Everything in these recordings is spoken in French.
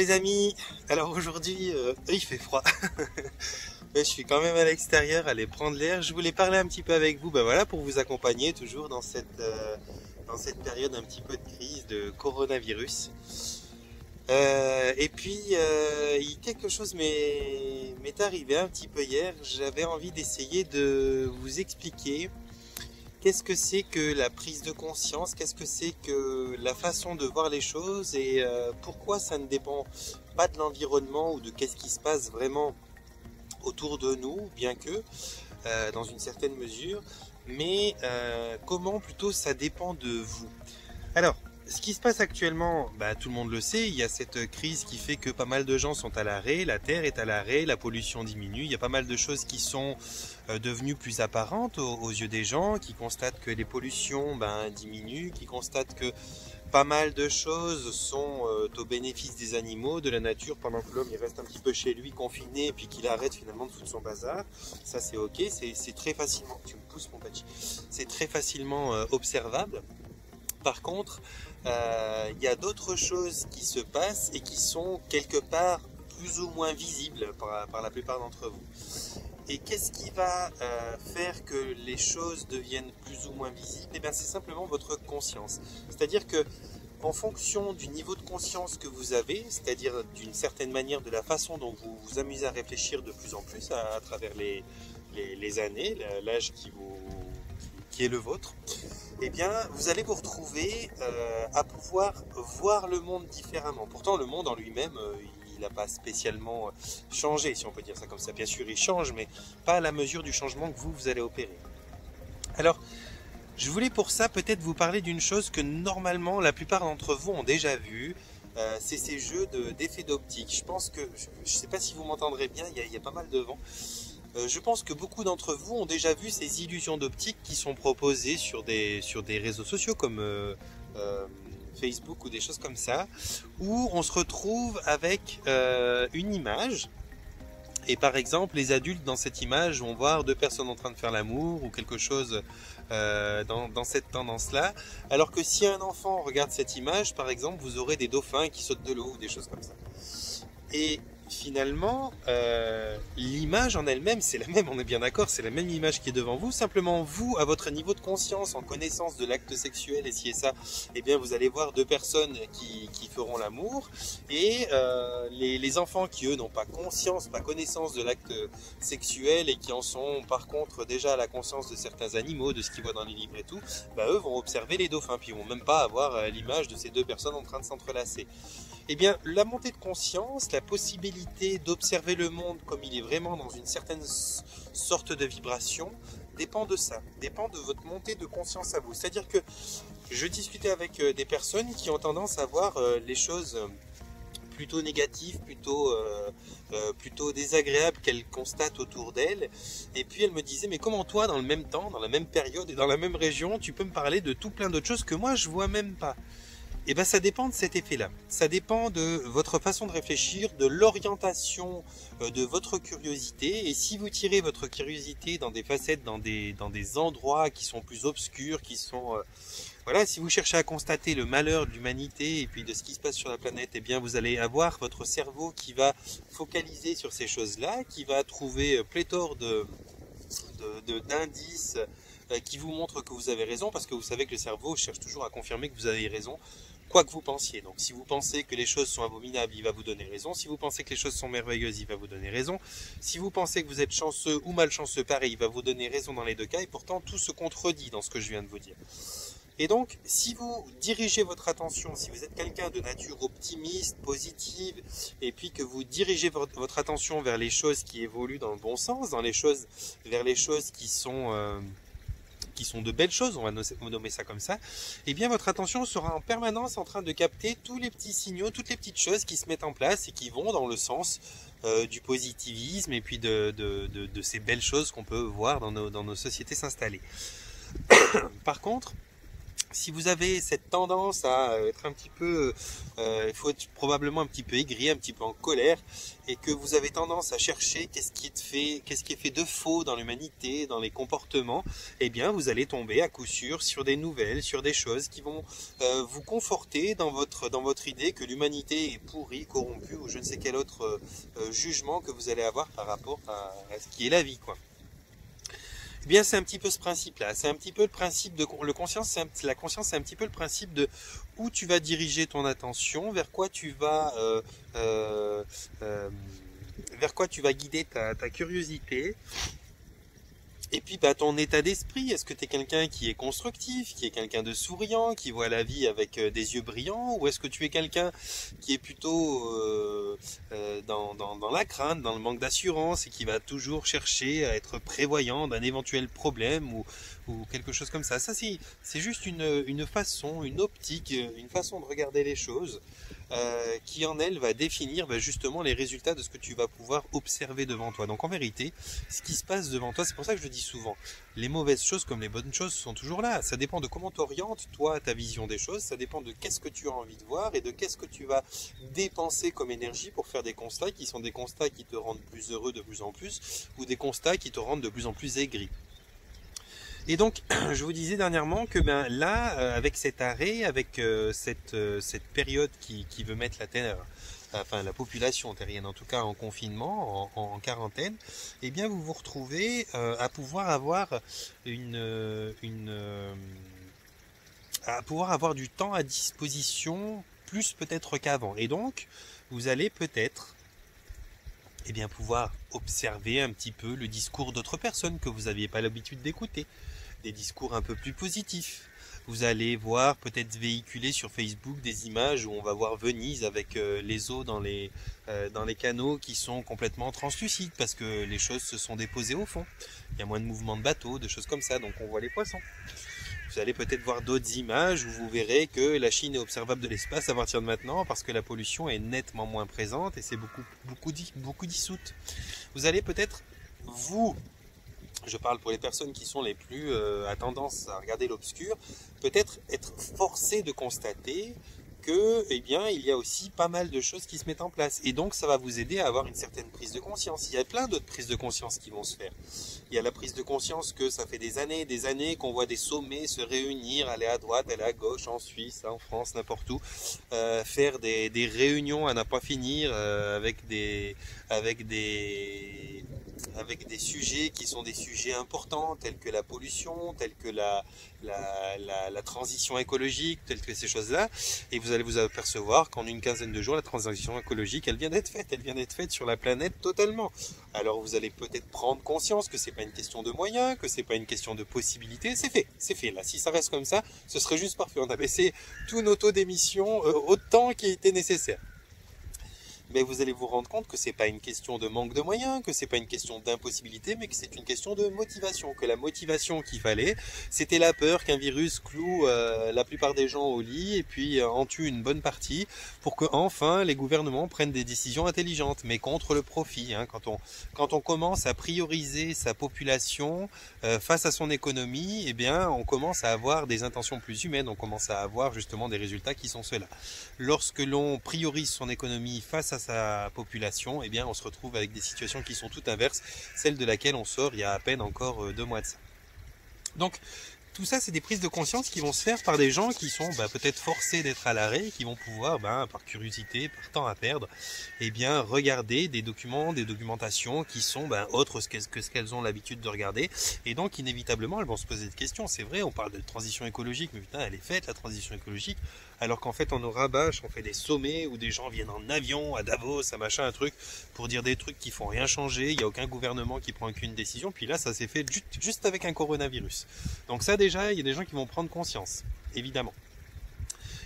les amis, alors aujourd'hui il fait froid, mais je suis quand même à l'extérieur, aller prendre l'air. Je voulais parler un petit peu avec vous, voilà, pour vous accompagner toujours dans cette période un petit peu de crise de coronavirus. Et puis quelque chose m'est arrivé un petit peu hier. J'avais envie d'essayer de vous expliquer qu'est-ce que c'est que la prise de conscience, qu'est-ce que c'est que la façon de voir les choses et pourquoi ça ne dépend pas de l'environnement ou de qu'est-ce qui se passe vraiment autour de nous, bien que dans une certaine mesure, mais comment plutôt ça dépend de vous. Alors, ce qui se passe actuellement, tout le monde le sait, il y a cette crise qui fait que pas mal de gens sont à l'arrêt, la Terre est à l'arrêt, la pollution diminue, il y a pas mal de choses qui sont devenues plus apparentes aux yeux des gens, qui constatent que les pollutions diminuent, qui constatent que pas mal de choses sont au bénéfice des animaux, de la nature, pendant que l'homme il reste un petit peu chez lui confiné et puis qu'il arrête finalement de foutre son bazar. Ça c'est ok, c'est très facilement, tu me pousses mon patch, c'est très facilement observable. Par contre, il y a d'autres choses qui se passent et qui sont quelque part plus ou moins visibles par la plupart d'entre vous. Et qu'est-ce qui va faire que les choses deviennent plus ou moins visibles? C'est simplement votre conscience. C'est-à-dire que en fonction du niveau de conscience que vous avez, c'est-à-dire d'une certaine manière de la façon dont vous vous amusez à réfléchir de plus en plus à travers les années, l'âge qui est le vôtre, eh bien, vous allez vous retrouver à pouvoir voir le monde différemment. Pourtant, le monde en lui-même, il n'a pas spécialement changé, si on peut dire ça comme ça. Bien sûr, il change, mais pas à la mesure du changement que vous allez opérer. Alors, je voulais pour ça peut-être vous parler d'une chose que normalement, la plupart d'entre vous ont déjà vue. C'est ces jeux d'effets d'optique. Je pense que, je ne sais pas si vous m'entendrez bien, il y a pas mal de vent. Je pense que beaucoup d'entre vous ont déjà vu ces illusions d'optique qui sont proposées sur des réseaux sociaux comme Facebook ou des choses comme ça, où on se retrouve avec une image. Et par exemple, les adultes dans cette image vont voir deux personnes en train de faire l'amour ou quelque chose dans cette tendance-là. Alors que si un enfant regarde cette image, par exemple, vous aurez des dauphins qui sautent de l'eau ou des choses comme ça. Et finalement, l'image en elle-même, c'est la même, on est bien d'accord, c'est la même image qui est devant vous. Simplement, vous, à votre niveau de conscience, en connaissance de l'acte sexuel et ci et ça, eh bien, vous allez voir deux personnes qui feront l'amour. Et les enfants qui, eux, n'ont pas conscience, pas connaissance de l'acte sexuel et qui en sont, par contre, déjà à la conscience de certains animaux, de ce qu'ils voient dans les livres et tout, eux vont observer les dauphins, puis ils vont même pas avoir l'image de ces deux personnes en train de s'entrelacer. Eh bien, la montée de conscience, la possibilité d'observer le monde comme il est vraiment dans une certaine sorte de vibration, dépend de ça, dépend de votre montée de conscience à vous. C'est-à-dire que je discutais avec des personnes qui ont tendance à voir les choses plutôt négatives, plutôt désagréables qu'elles constatent autour d'elles. Et puis elles me disaient, mais comment toi, dans le même temps, dans la même période et dans la même région, tu peux me parler de tout plein d'autres choses que moi je vois même pas? Et ça dépend de cet effet-là. Ça dépend de votre façon de réfléchir, de l'orientation de votre curiosité. Et si vous tirez votre curiosité dans des facettes, dans des endroits qui sont plus obscurs, qui sont... voilà, si vous cherchez à constater le malheur de l'humanité et puis de ce qui se passe sur la planète, eh bien vous allez avoir votre cerveau qui va focaliser sur ces choses-là, qui va trouver pléthore d'indices qui vous montrent que vous avez raison, parce que vous savez que le cerveau cherche toujours à confirmer que vous avez raison, quoi que vous pensiez. Donc si vous pensez que les choses sont abominables, il va vous donner raison. Si vous pensez que les choses sont merveilleuses, il va vous donner raison. Si vous pensez que vous êtes chanceux ou malchanceux, pareil, il va vous donner raison dans les deux cas. Et pourtant, tout se contredit dans ce que je viens de vous dire. Et donc, si vous dirigez votre attention, si vous êtes quelqu'un de nature optimiste, positive, et puis que vous dirigez votre attention vers les choses qui évoluent dans le bon sens, vers les choses qui sont de belles choses, on va nommer ça comme ça, eh bien votre attention sera en permanence en train de capter tous les petits signaux, toutes les petites choses qui se mettent en place et qui vont dans le sens du positivisme et puis de ces belles choses qu'on peut voir dans nos sociétés s'installer. Par contre, Si vous avez cette tendance à être un petit peu, il faut être probablement un petit peu aigri, un petit peu en colère, et que vous avez tendance à chercher qu'est-ce qui est fait de faux dans l'humanité, dans les comportements, eh bien vous allez tomber à coup sûr sur des nouvelles, sur des choses qui vont vous conforter dans votre idée que l'humanité est pourrie, corrompue, ou je ne sais quel autre jugement que vous allez avoir par rapport à ce qui est la vie, quoi. Eh bien, c'est un petit peu ce principe-là. C'est un petit peu le principe de la conscience, c'est un petit peu le principe de où tu vas diriger ton attention, euh, euh, vers quoi tu vas guider ta curiosité. Et puis bah, ton état d'esprit, est-ce que tu es quelqu'un qui est constructif, qui est quelqu'un de souriant, qui voit la vie avec des yeux brillants, ou est-ce que tu es quelqu'un qui est plutôt dans la crainte, dans le manque d'assurance, et qui va toujours chercher à être prévoyant d'un éventuel problème ou quelque chose comme ça. Ça c'est juste une façon, une optique, une façon de regarder les choses qui en elle va définir justement les résultats de ce que tu vas pouvoir observer devant toi. Donc en vérité, ce qui se passe devant toi, c'est pour ça que je le dis souvent, les mauvaises choses comme les bonnes choses sont toujours là. Ça dépend de comment tu orientes toi ta vision des choses, ça dépend de qu'est-ce que tu as envie de voir et de qu'est-ce que tu vas dépenser comme énergie pour faire des constats qui sont des constats qui te rendent plus heureux de plus en plus ou des constats qui te rendent de plus en plus aigri. Et donc, je vous disais dernièrement que ben là, avec cet arrêt, avec cette période qui veut mettre la Terre, enfin la population terrienne en tout cas en confinement, en quarantaine, eh bien vous vous retrouvez à pouvoir avoir à pouvoir avoir du temps à disposition plus peut-être qu'avant. Et donc, vous allez peut-être eh bien pouvoir observer un petit peu le discours d'autres personnes que vous n'aviez pas l'habitude d'écouter. Des discours un peu plus positifs. Vous allez voir peut-être véhiculer sur Facebook des images où on va voir Venise avec les eaux dans les canaux qui sont complètement translucides parce que les choses se sont déposées au fond. Il y a moins de mouvements de bateaux, de choses comme ça, donc on voit les poissons. Vous allez peut-être voir d'autres images où vous verrez que la Chine est observable de l'espace à partir de maintenant parce que la pollution est nettement moins présente et c'est beaucoup dissoute. Vous allez peut-être je parle pour les personnes qui sont les plus à tendance à regarder l'obscur, peut-être être forcé de constater que, eh bien, il y a aussi pas mal de choses qui se mettent en place. Et donc, ça va vous aider à avoir une certaine prise de conscience. Il y a plein d'autres prises de conscience qui vont se faire. Il y a la prise de conscience que ça fait des années qu'on voit des sommets se réunir, aller à droite, aller à gauche, en Suisse, en France, n'importe où, faire des réunions à n'en pas finir avec des sujets qui sont des sujets importants, tels que la pollution, tels que la transition écologique, telles que ces choses-là. Et vous allez vous apercevoir qu'en une quinzaine de jours, la transition écologique, elle vient d'être faite. Elle vient d'être faite sur la planète totalement. Alors vous allez peut-être prendre conscience que c'est pas une question de moyens, que c'est pas une question de possibilités. C'est fait. Là, si ça reste comme ça, ce serait juste parfait. On a baissé tout nos taux d'émission autant qu'il était nécessaire. Mais vous allez vous rendre compte que c'est pas une question de manque de moyens, que c'est pas une question d'impossibilité, mais que c'est une question de motivation. Que la motivation qu'il fallait, c'était la peur qu'un virus cloue la plupart des gens au lit et puis en tue une bonne partie pour que enfin les gouvernements prennent des décisions intelligentes, mais contre le profit. Hein. Quand on commence à prioriser sa population face à son économie, eh bien on commence à avoir des intentions plus humaines, on commence à avoir justement des résultats qui sont ceux-là. Lorsque l'on priorise son économie face à sa population, eh bien on se retrouve avec des situations qui sont tout inverses, celle de laquelle on sort il y a à peine encore 2 mois de ça. Donc tout ça, c'est des prises de conscience qui vont se faire par des gens qui sont peut-être forcés d'être à l'arrêt, qui vont pouvoir, par curiosité, par temps à perdre, eh bien regarder des documents, des documentations qui sont autres que ce qu'elles ont l'habitude de regarder. Et donc inévitablement, elles vont se poser des questions. C'est vrai, on parle de transition écologique, mais putain, elle est faite la transition écologique. Alors qu'en fait, on nous rabâche, on fait des sommets où des gens viennent en avion à Davos, à machin, un truc, pour dire des trucs qui font rien changer. Il n'y a aucun gouvernement qui prend aucune décision. Puis là, ça s'est fait juste avec un coronavirus. Donc ça, déjà, il y a des gens qui vont prendre conscience, évidemment.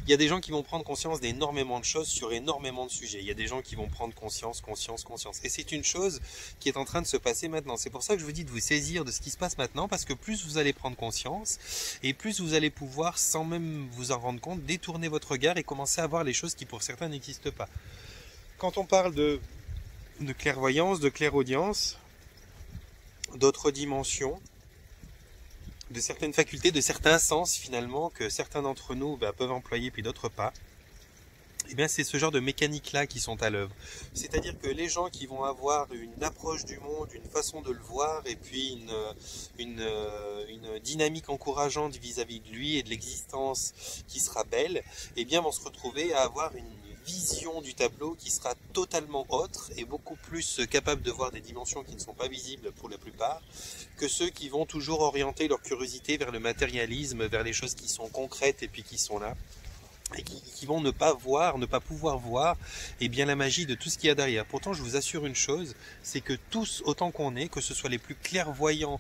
Il y a des gens qui vont prendre conscience d'énormément de choses sur énormément de sujets. Il y a des gens qui vont prendre conscience. Et c'est une chose qui est en train de se passer maintenant. C'est pour ça que je vous dis de vous saisir de ce qui se passe maintenant, parce que plus vous allez prendre conscience, et plus vous allez pouvoir, sans même vous en rendre compte, détourner votre regard et commencer à voir les choses qui pour certains n'existent pas. Quand on parle de clairvoyance, de clairaudience, d'autres dimensions, de certaines facultés, de certains sens finalement que certains d'entre nous peuvent employer puis d'autres pas. Eh bien, c'est ce genre de mécaniques-là qui sont à l'œuvre. C'est-à-dire que les gens qui vont avoir une approche du monde, une façon de le voir, et puis une dynamique encourageante vis-à-vis de lui et de l'existence qui sera belle, eh bien, vont se retrouver à avoir une vision du tableau qui sera totalement autre et beaucoup plus capable de voir des dimensions qui ne sont pas visibles pour la plupart que ceux qui vont toujours orienter leur curiosité vers le matérialisme, vers les choses qui sont concrètes et puis qui sont là. Et qui vont ne pas pouvoir voir la magie de tout ce qu'il y a derrière. Pourtant, je vous assure une chose, c'est que tous, autant qu'on est, que ce soit les plus clairvoyants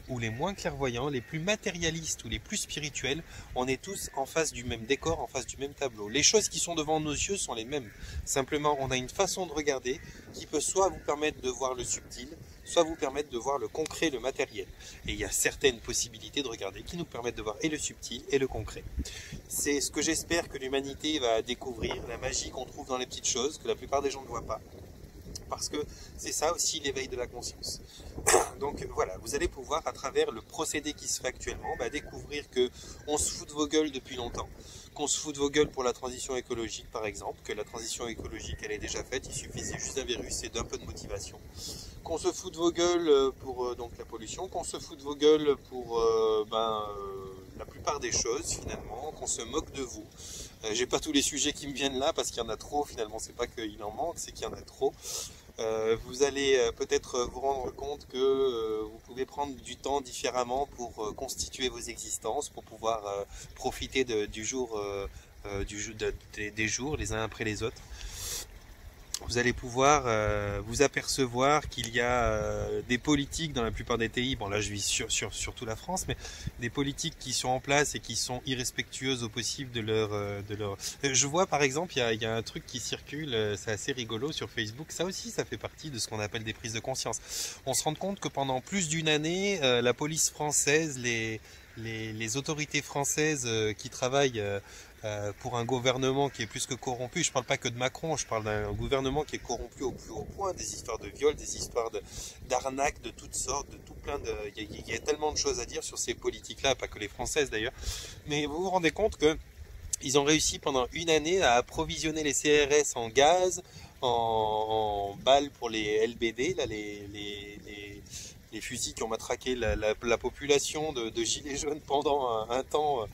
ou les moins clairvoyants, les plus matérialistes ou les plus spirituels, on est tous en face du même décor, en face du même tableau. Les choses qui sont devant nos yeux sont les mêmes. Simplement, on a une façon de regarder qui peut soit vous permettre de voir le subtil, soit vous permettre de voir le concret, le matériel. Et il y a certaines possibilités de regarder qui nous permettent de voir et le subtil et le concret. C'est ce que j'espère que l'humanité va découvrir, la magie qu'on trouve dans les petites choses, que la plupart des gens ne voient pas. Parce que c'est ça aussi l'éveil de la conscience. Donc voilà, vous allez pouvoir, à travers le procédé qui se fait actuellement, découvrir que on se fout de vos gueules depuis longtemps, qu'on se fout de vos gueules pour la transition écologique par exemple, que la transition écologique elle est déjà faite, il suffisait juste d'un virus et d'un peu de motivation, qu'on se fout de vos gueules pour donc la pollution, qu'on se fout de vos gueules pour la plupart des choses finalement, qu'on se moque de vous. J'ai pas tous les sujets qui me viennent là parce qu'il y en a trop finalement, c'est pas qu'il en manque, c'est qu'il y en a trop. Vous allez peut-être vous rendre compte que vous pouvez prendre du temps différemment pour constituer vos existences, pour pouvoir profiter des jours les uns après les autres. Vous allez pouvoir vous apercevoir qu'il y a des politiques dans la plupart des pays, bon là je vis surtout la France, mais des politiques qui sont en place et qui sont irrespectueuses au possible de leur... Je vois par exemple, il y a un truc qui circule, c'est assez rigolo sur Facebook, ça aussi ça fait partie de ce qu'on appelle des prises de conscience. On se rend compte que pendant plus d'une année, la police française, les autorités françaises qui travaillent pour un gouvernement qui est plus que corrompu, je parle pas que de Macron, je parle d'un gouvernement qui est corrompu au plus haut point, des histoires de viol, des histoires d'arnaques de toutes sortes, de tout plein de... Il y a tellement de choses à dire sur ces politiques-là, pas que les françaises d'ailleurs, mais vous vous rendez compte que ils ont réussi pendant une année à approvisionner les CRS en gaz, en balles pour les LBD, là, les fusils qui ont matraqué la population de gilets jaunes pendant un temps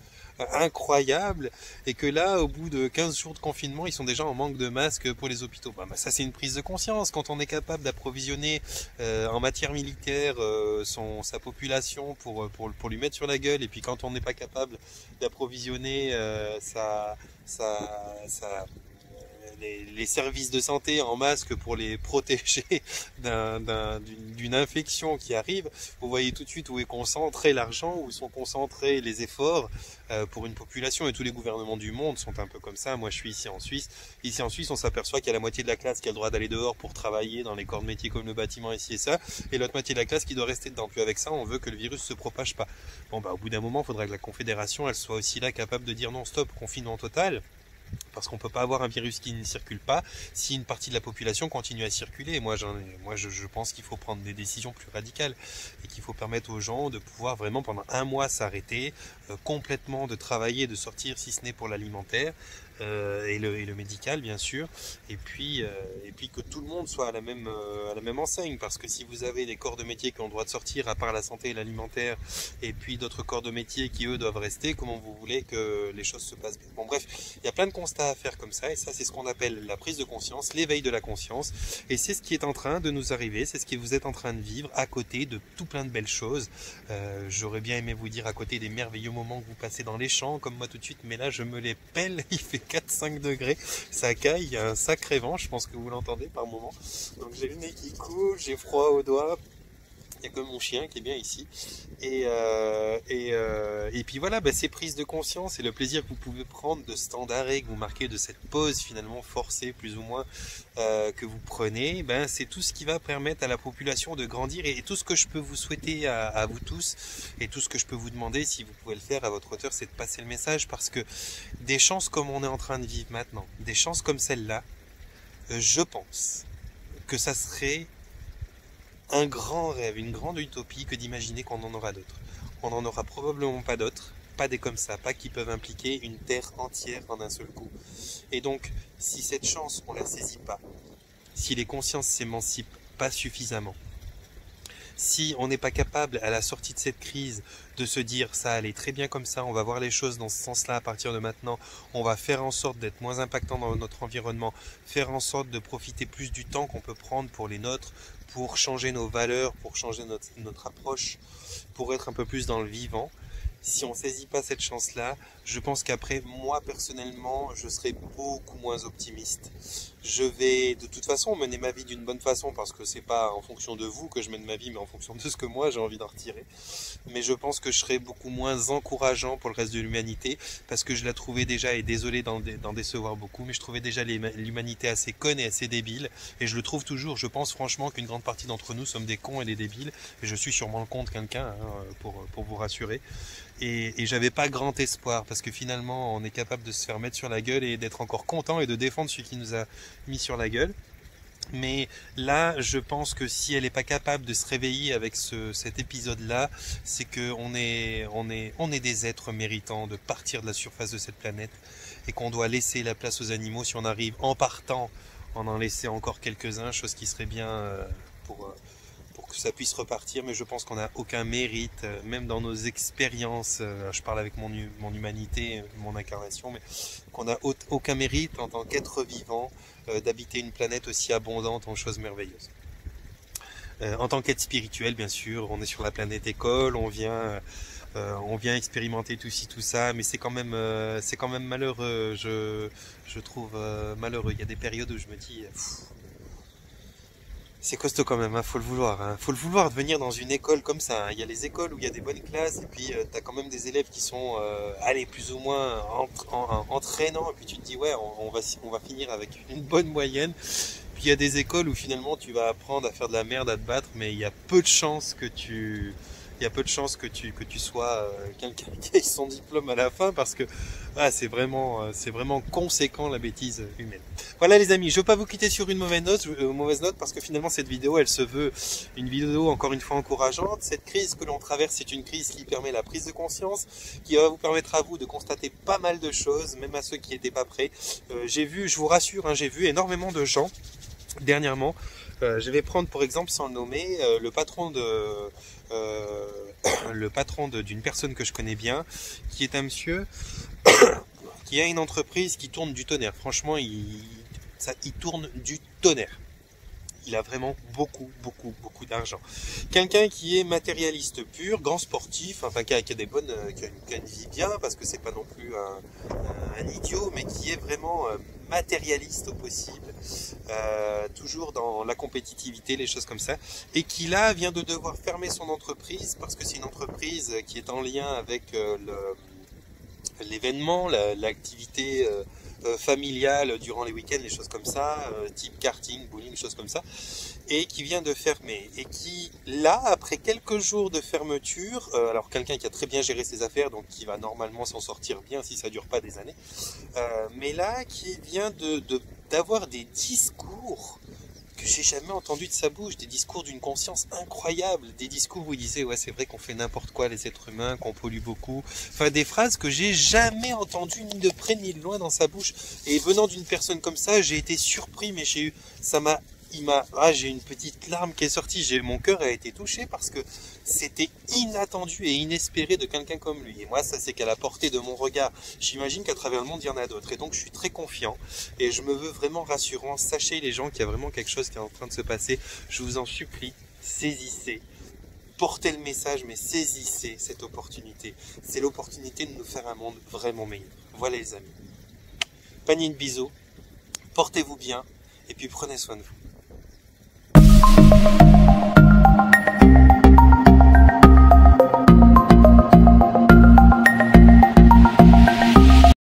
incroyable, et que là, au bout de 15 jours de confinement, ils sont déjà en manque de masques pour les hôpitaux. Ça, c'est une prise de conscience. Quand on est capable d'approvisionner en matière militaire sa population pour lui mettre sur la gueule, et puis quand on n'est pas capable d'approvisionner les services de santé en masque pour les protéger d'une infection qui arrive, vous voyez tout de suite où est concentré l'argent, où sont concentrés les efforts pour une population, et tous les gouvernements du monde sont un peu comme ça. Moi je suis ici en Suisse. Ici en Suisse on s'aperçoit qu'il y a la moitié de la classe qui a le droit d'aller dehors pour travailler dans les corps de métier comme le bâtiment ici et ça, et l'autre moitié de la classe qui doit rester dedans. Puis avec ça on veut que le virus se propage pas. Au bout d'un moment il faudra que la Confédération elle soit aussi là capable de dire non stop, confinement total. Parce qu'on ne peut pas avoir un virus qui ne circule pas si une partie de la population continue à circuler. Moi, je pense qu'il faut prendre des décisions plus radicales et qu'il faut permettre aux gens de pouvoir vraiment pendant un mois s'arrêter, complètement de travailler, de sortir si ce n'est pour l'alimentaire et le médical bien sûr, et puis que tout le monde soit à la même enseigne, parce que si vous avez des corps de métier qui ont le droit de sortir à part la santé et l'alimentaire, et puis d'autres corps de métier qui eux doivent rester, comment vous voulez que les choses se passent bien? Bon bref, il y a plein de constats à faire comme ça, et ça c'est ce qu'on appelle la prise de conscience, l'éveil de la conscience, et c'est ce qui est en train de nous arriver, c'est ce que vous êtes en train de vivre à côté de tout plein de belles choses. J'aurais bien aimé vous dire à côté des merveilleux moments que vous passez dans les champs comme moi tout de suite, mais là je me les pèle, il fait 4-5 degrés, ça caille, il y a un sacré vent, je pense que vous l'entendez par moment, donc j'ai le nez qui coule, j'ai froid aux doigts, il n'y a que mon chien qui est bien ici, et puis voilà, ces prises de conscience et le plaisir que vous pouvez prendre de ce temps d'arrêt que vous marquez, de cette pause finalement forcée plus ou moins que vous prenez, c'est tout ce qui va permettre à la population de grandir, et tout ce que je peux vous souhaiter à vous tous, et tout ce que je peux vous demander, si vous pouvez le faire à votre hauteur, c'est de passer le message, parce que des chances comme on est en train de vivre maintenant, des chances comme celle-là, je pense que ça serait un grand rêve, une grande utopie que d'imaginer qu'on en aura d'autres. On n'en aura probablement pas d'autres, pas des comme ça, pas qui peuvent impliquer une terre entière en un seul coup. Et donc, si cette chance, on la saisit pas, si les consciences s'émancipent pas suffisamment, si on n'est pas capable, à la sortie de cette crise, de se dire ça allait très bien comme ça, on va voir les choses dans ce sens-là à partir de maintenant, on va faire en sorte d'être moins impactant dans notre environnement, faire en sorte de profiter plus du temps qu'on peut prendre pour les nôtres, pour changer nos valeurs, pour changer notre approche, pour être un peu plus dans le vivant. Si on ne saisit pas cette chance-là, je pense qu'après, moi personnellement, je serai beaucoup moins optimiste. Je vais de toute façon mener ma vie d'une bonne façon parce que c'est pas en fonction de vous que je mène ma vie, mais en fonction de ce que moi j'ai envie d'en retirer. Mais je pense que je serai beaucoup moins encourageant pour le reste de l'humanité parce que je la trouvais déjà, et désolé d'en décevoir beaucoup, mais je trouvais déjà l'humanité assez conne et assez débile. Et je le trouve toujours. Je pense franchement qu'une grande partie d'entre nous sommes des cons et des débiles. Et je suis sûrement le con de quelqu'un, hein, pour vous rassurer. Et j'avais pas grand espoir parce que finalement on est capable de se faire mettre sur la gueule et d'être encore content et de défendre celui qui nous a mis sur la gueule. Mais là, je pense que si elle n'est pas capable de se réveiller avec cet épisode-là, c'est qu'on est des êtres méritants de partir de la surface de cette planète et qu'on doit laisser la place aux animaux si on arrive en partant, en laisser encore quelques-uns, chose qui serait bien pour que ça puisse repartir, mais je pense qu'on n'a aucun mérite, même dans nos expériences, je parle avec mon humanité, mon incarnation, mais qu'on n'a aucun mérite en tant qu'être vivant d'habiter une planète aussi abondante en choses merveilleuses. En tant qu'être spirituel, bien sûr, on est sur la planète école, on vient expérimenter tout ci, tout ça, mais c'est quand même malheureux, je trouve malheureux. Il y a des périodes où je me dis... c'est costaud quand même, hein, faut le vouloir. Hein. Faut le vouloir de venir dans une école comme ça. Hein. Il y a les écoles où il y a des bonnes classes et puis t'as quand même des élèves qui sont allez, plus ou moins entraînants. Et puis tu te dis ouais, on va finir avec une bonne moyenne. Puis il y a des écoles où finalement tu vas apprendre à faire de la merde, à te battre, mais il y a peu de chances que tu sois quelqu'un qui ait son diplôme à la fin parce que c'est vraiment conséquent la bêtise humaine. Voilà les amis, je ne veux pas vous quitter sur une mauvaise note parce que finalement cette vidéo elle se veut une vidéo encore une fois encourageante. Cette crise que l'on traverse, c'est une crise qui permet la prise de conscience, qui va vous permettre à vous de constater pas mal de choses, même à ceux qui n'étaient pas prêts. Je vous rassure, j'ai vu énormément de gens dernièrement. Je vais prendre pour exemple, sans le nommer, le patron d'une personne que je connais bien, qui est un monsieur qui a une entreprise qui tourne du tonnerre. Franchement, il tourne du tonnerre. Il a vraiment beaucoup d'argent. Quelqu'un qui est matérialiste pur, grand sportif, enfin qui a une vie bien, parce que c'est pas non plus un idiot, mais qui est vraiment matérialiste au possible, toujours dans la compétitivité, les choses comme ça, et qui là vient de devoir fermer son entreprise parce que c'est une entreprise qui est en lien avec l'événement, l'activité familiale durant les week-ends, les choses comme ça, type karting, bowling, choses comme ça, et qui vient de fermer. Et qui, là, après quelques jours de fermeture, alors quelqu'un qui a très bien géré ses affaires, donc qui va normalement s'en sortir bien si ça dure pas des années, mais là, qui vient d'avoir des discours que j'ai jamais entendu de sa bouche, des discours d'une conscience incroyable, des discours où il disait ouais c'est vrai qu'on fait n'importe quoi les êtres humains, qu'on pollue beaucoup, enfin des phrases que j'ai jamais entendues ni de près ni de loin dans sa bouche, et venant d'une personne comme ça, j'ai été surpris, mais j'ai une petite larme qui est sortie, mon cœur a été touché parce que c'était inattendu et inespéré de quelqu'un comme lui. Et moi, ça c'est qu'à la portée de mon regard. J'imagine qu'à travers le monde, il y en a d'autres. Et donc, je suis très confiant et je me veux vraiment rassurant. Sachez les gens qu'il y a vraiment quelque chose qui est en train de se passer. Je vous en supplie, saisissez. Portez le message, mais saisissez cette opportunité. C'est l'opportunité de nous faire un monde vraiment meilleur. Voilà les amis. Panier de bisous. Portez-vous bien et puis prenez soin de vous.